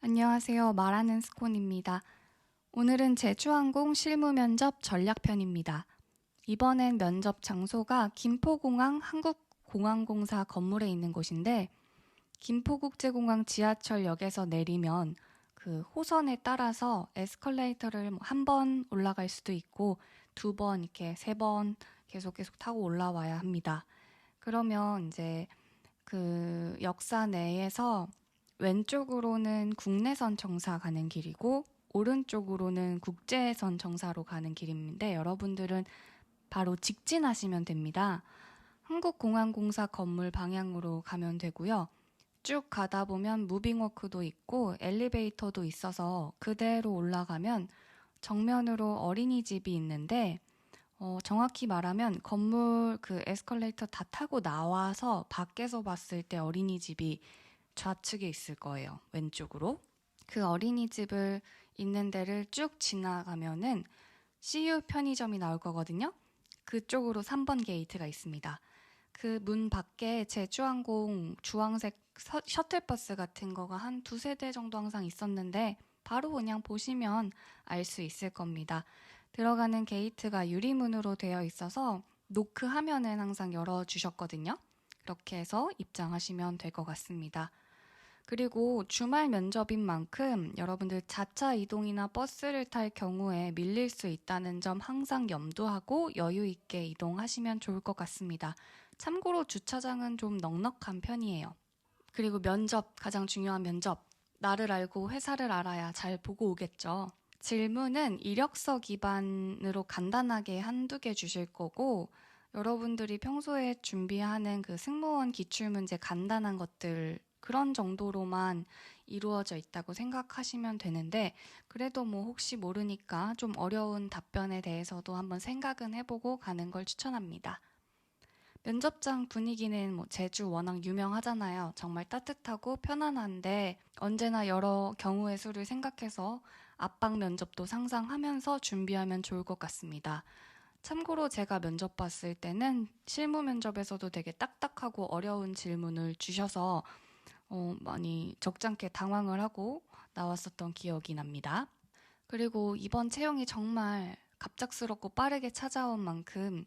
안녕하세요. 말하는 스콘입니다. 오늘은 제주항공 실무면접 전략편입니다. 이번엔 면접 장소가 김포공항 한국공항공사 건물에 있는 곳인데 김포국제공항 지하철역에서 내리면 그 호선에 따라서 에스컬레이터를 한 번 올라갈 수도 있고 두 번 이렇게 세 번 계속 타고 올라와야 합니다. 그러면 이제 그 역사 내에서 왼쪽으로는 국내선 정사 가는 길이고 오른쪽으로는 국제선 정사로 가는 길인데 여러분들은 바로 직진하시면 됩니다. 한국공항공사 건물 방향으로 가면 되고요. 쭉 가다 보면 무빙워크도 있고 엘리베이터도 있어서 그대로 올라가면 정면으로 어린이집이 있는데 정확히 말하면 건물 그 에스컬레이터 다 타고 나와서 밖에서 봤을 때 어린이집이 좌측에 있을 거예요. 왼쪽으로. 그 어린이집을 있는 데를 쭉 지나가면은 CU 편의점이 나올 거거든요. 그쪽으로 3번 게이트가 있습니다. 그 문 밖에 제주항공 주황색 셔틀버스 같은 거가 한 두세 대 정도 항상 있었는데 바로 그냥 보시면 알 수 있을 겁니다. 들어가는 게이트가 유리문으로 되어 있어서 노크하면은 항상 열어주셨거든요. 그렇게 해서 입장하시면 될 것 같습니다. 그리고 주말 면접인 만큼 여러분들 자차 이동이나 버스를 탈 경우에 밀릴 수 있다는 점 항상 염두하고 여유 있게 이동하시면 좋을 것 같습니다. 참고로 주차장은 좀 넉넉한 편이에요. 그리고 면접, 가장 중요한 면접. 나를 알고 회사를 알아야 잘 보고 오겠죠. 질문은 이력서 기반으로 간단하게 한두 개 주실 거고 여러분들이 평소에 준비하는 그 승무원 기출문제 간단한 것들 그런 정도로만 이루어져 있다고 생각하시면 되는데 그래도 뭐 혹시 모르니까 좀 어려운 답변에 대해서도 한번 생각은 해보고 가는 걸 추천합니다. 면접장 분위기는 뭐 제주 워낙 유명하잖아요. 정말 따뜻하고 편안한데 언제나 여러 경우의 수를 생각해서 압박 면접도 상상하면서 준비하면 좋을 것 같습니다. 참고로 제가 면접 봤을 때는 실무 면접에서도 되게 딱딱하고 어려운 질문을 주셔서 많이 적잖게 당황을 하고 나왔었던 기억이 납니다. 그리고 이번 채용이 정말 갑작스럽고 빠르게 찾아온 만큼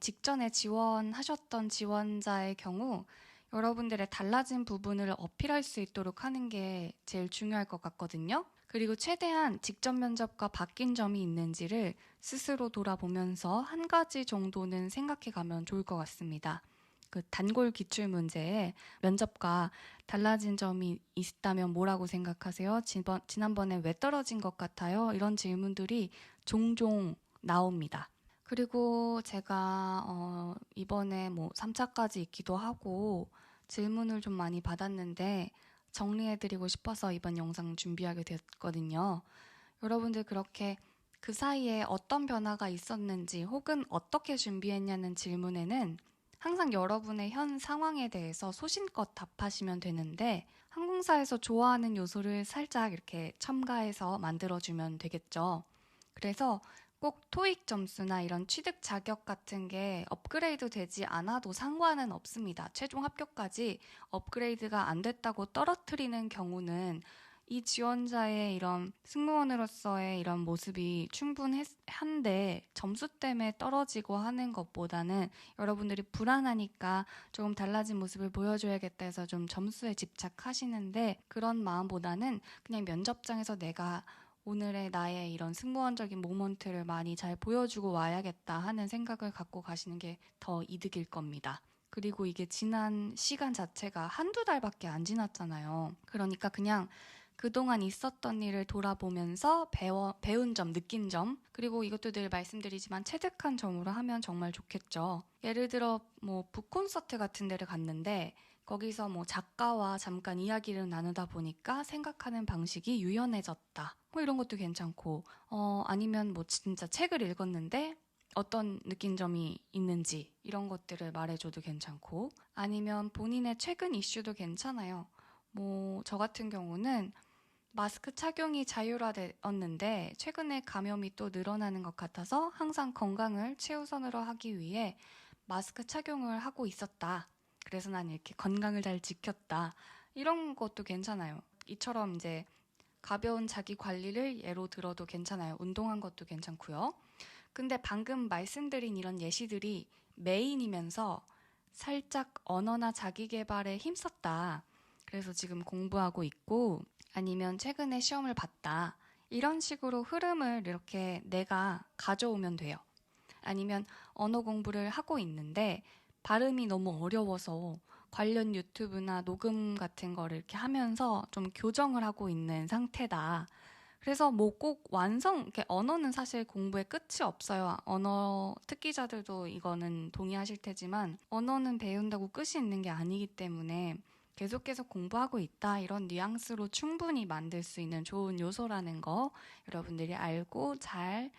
직전에 지원하셨던 지원자의 경우 여러분들의 달라진 부분을 어필할 수 있도록 하는 게 제일 중요할 것 같거든요. 그리고 최대한 직전 면접과 바뀐 점이 있는지를 스스로 돌아보면서 한 가지 정도는 생각해 가면 좋을 것 같습니다. 그 단골 기출 문제에 면접과 달라진 점이 있다면 뭐라고 생각하세요? 지난번에 왜 떨어진 것 같아요? 이런 질문들이 종종 나옵니다. 그리고 제가 이번에 뭐 3차까지 있기도 하고 질문을 좀 많이 받았는데 정리해드리고 싶어서 이번 영상 준비하게 됐거든요. 여러분들 그렇게 그 사이에 어떤 변화가 있었는지 혹은 어떻게 준비했냐는 질문에는 항상 여러분의 현 상황에 대해서 소신껏 답하시면 되는데 항공사에서 좋아하는 요소를 살짝 이렇게 첨가해서 만들어주면 되겠죠. 그래서 꼭 토익 점수나 이런 취득 자격 같은 게 업그레이드 되지 않아도 상관은 없습니다. 최종 합격까지 업그레이드가 안 됐다고 떨어뜨리는 경우는 이 지원자의 이런 승무원으로서의 이런 모습이 충분한데 점수 때문에 떨어지고 하는 것보다는 여러분들이 불안하니까 조금 달라진 모습을 보여줘야겠다 해서 좀 점수에 집착하시는데 그런 마음보다는 그냥 면접장에서 내가 오늘의 나의 이런 승무원적인 모먼트를 많이 잘 보여주고 와야겠다 하는 생각을 갖고 가시는 게 더 이득일 겁니다. 그리고 이게 지난 시간 자체가 한두 달밖에 안 지났잖아요. 그러니까 그냥 그동안 있었던 일을 돌아보면서 배운 점, 느낀 점, 그리고 이것도 늘 말씀드리지만 체득한 점으로 하면 정말 좋겠죠. 예를 들어 뭐 북콘서트 같은 데를 갔는데 거기서 뭐 작가와 잠깐 이야기를 나누다 보니까 생각하는 방식이 유연해졌다. 뭐 이런 것도 괜찮고, 아니면 뭐 진짜 책을 읽었는데 어떤 느낀 점이 있는지 이런 것들을 말해줘도 괜찮고, 아니면 본인의 최근 이슈도 괜찮아요. 뭐 저 같은 경우는 마스크 착용이 자율화되었는데 최근에 감염이 또 늘어나는 것 같아서 항상 건강을 최우선으로 하기 위해 마스크 착용을 하고 있었다. 그래서 난 이렇게 건강을 잘 지켰다. 이런 것도 괜찮아요. 이처럼 이제 가벼운 자기 관리를 예로 들어도 괜찮아요. 운동한 것도 괜찮고요. 근데 방금 말씀드린 이런 예시들이 메인이면서 살짝 언어나 자기 개발에 힘썼다. 그래서 지금 공부하고 있고 아니면 최근에 시험을 봤다. 이런 식으로 흐름을 이렇게 내가 가져오면 돼요. 아니면 언어 공부를 하고 있는데 발음이 너무 어려워서 관련 유튜브나 녹음 같은 거를 이렇게 하면서 좀 교정을 하고 있는 상태다. 그래서 뭐 꼭 이렇게 언어는 사실 공부에 끝이 없어요. 언어 특기자들도 이거는 동의하실 테지만 언어는 배운다고 끝이 있는 게 아니기 때문에 계속 공부하고 있다. 이런 뉘앙스로 충분히 만들 수 있는 좋은 요소라는 거 여러분들이 알고 잘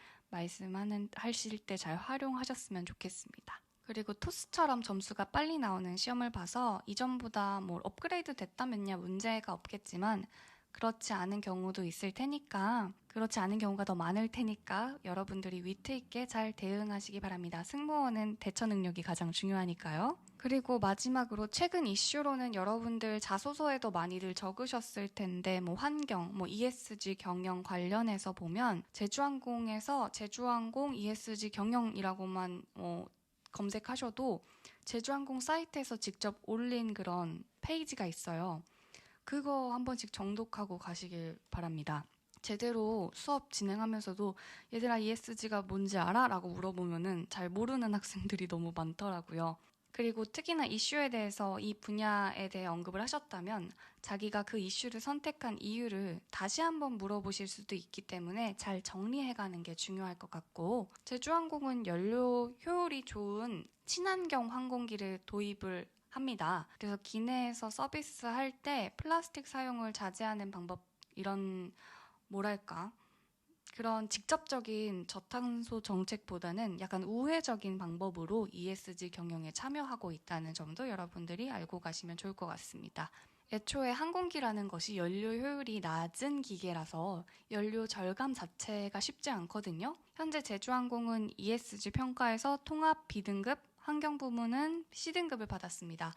하실 때 잘 활용하셨으면 좋겠습니다. 그리고 토스처럼 점수가 빨리 나오는 시험을 봐서 이전보다 뭐 업그레이드 됐다면야 문제가 없겠지만 그렇지 않은 경우도 있을 테니까 그렇지 않은 경우가 더 많을 테니까 여러분들이 위트 있게 잘 대응하시기 바랍니다. 승무원은 대처 능력이 가장 중요하니까요. 그리고 마지막으로 최근 이슈로는 여러분들 자소서에도 많이들 적으셨을 텐데 뭐 환경, 뭐 ESG 경영 관련해서 보면 제주항공에서 제주항공 ESG 경영이라고만 검색하셔도 제주항공 사이트에서 직접 올린 그런 페이지가 있어요. 그거 한 번씩 정독하고 가시길 바랍니다. 제대로 수업 진행하면서도 얘들아 ESG가 뭔지 알아? 라고 물어보면은 잘 모르는 학생들이 너무 많더라고요. 그리고 특히나 이슈에 대해서 이 분야에 대해 언급을 하셨다면 자기가 그 이슈를 선택한 이유를 다시 한번 물어보실 수도 있기 때문에 잘 정리해가는 게 중요할 것 같고 제주항공은 연료 효율이 좋은 친환경 항공기를 도입을 합니다. 그래서 기내에서 서비스할 때 플라스틱 사용을 자제하는 방법 이런 뭐랄까 그런 직접적인 저탄소 정책보다는 약간 우회적인 방법으로 ESG 경영에 참여하고 있다는 점도 여러분들이 알고 가시면 좋을 것 같습니다. 애초에 항공기라는 것이 연료 효율이 낮은 기계라서 연료 절감 자체가 쉽지 않거든요. 현재 제주항공은 ESG 평가에서 통합 B등급, 환경 부문은 C등급을 받았습니다.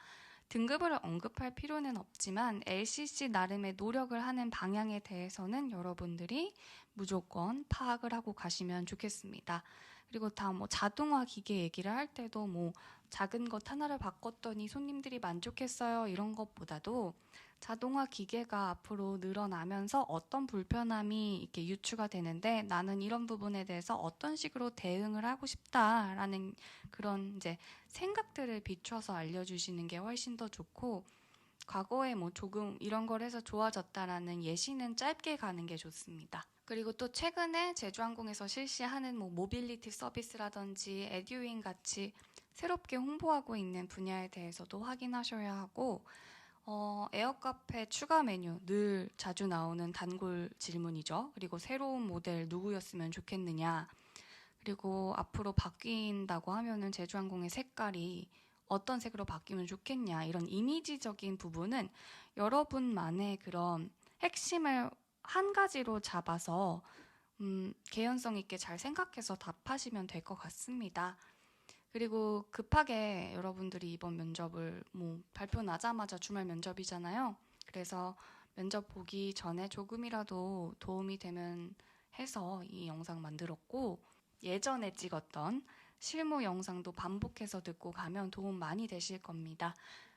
등급을 언급할 필요는 없지만 LCC 나름의 노력을 하는 방향에 대해서는 여러분들이 무조건 파악을 하고 가시면 좋겠습니다. 그리고 다 뭐 자동화 기계 얘기를 할 때도 뭐 작은 것 하나를 바꿨더니 손님들이 만족했어요 이런 것보다도 자동화 기계가 앞으로 늘어나면서 어떤 불편함이 이렇게 유추가 되는데 나는 이런 부분에 대해서 어떤 식으로 대응을 하고 싶다라는 그런 이제 생각들을 비춰서 알려주시는 게 훨씬 더 좋고 과거에 뭐 조금 이런 걸 해서 좋아졌다라는 예시는 짧게 가는 게 좋습니다. 그리고 또 최근에 제주항공에서 실시하는 뭐 모빌리티 서비스라든지 에듀윙 같이 새롭게 홍보하고 있는 분야에 대해서도 확인하셔야 하고 에어카페 추가 메뉴 늘 자주 나오는 단골 질문이죠. 그리고 새로운 모델 누구였으면 좋겠느냐. 그리고 앞으로 바뀐다고 하면은 제주항공의 색깔이 어떤 색으로 바뀌면 좋겠냐. 이런 이미지적인 부분은 여러분만의 그런 핵심을 한 가지로 잡아서 개연성 있게 잘 생각해서 답하시면 될 것 같습니다. 그리고 급하게 여러분들이 이번 면접을 뭐 발표 나자마자 주말 면접이잖아요. 그래서 면접 보기 전에 조금이라도 도움이 되면 해서 이 영상 만들었고 예전에 찍었던 실무 영상도 반복해서 듣고 가면 도움 많이 되실 겁니다.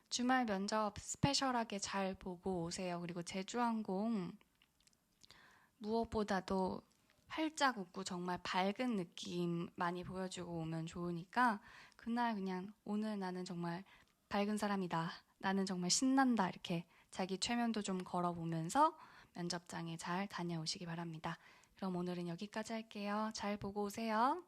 주말 면접 스페셜하게 잘 보고 오세요. 그리고 제주항공 무엇보다도 활짝 웃고 정말 밝은 느낌 많이 보여주고 오면 좋으니까 그날 그냥 오늘 나는 정말 밝은 사람이다. 나는 정말 신난다. 이렇게 자기 최면도 좀 걸어보면서 면접장에 잘 다녀오시기 바랍니다. 그럼 오늘은 여기까지 할게요. 잘 보고 오세요.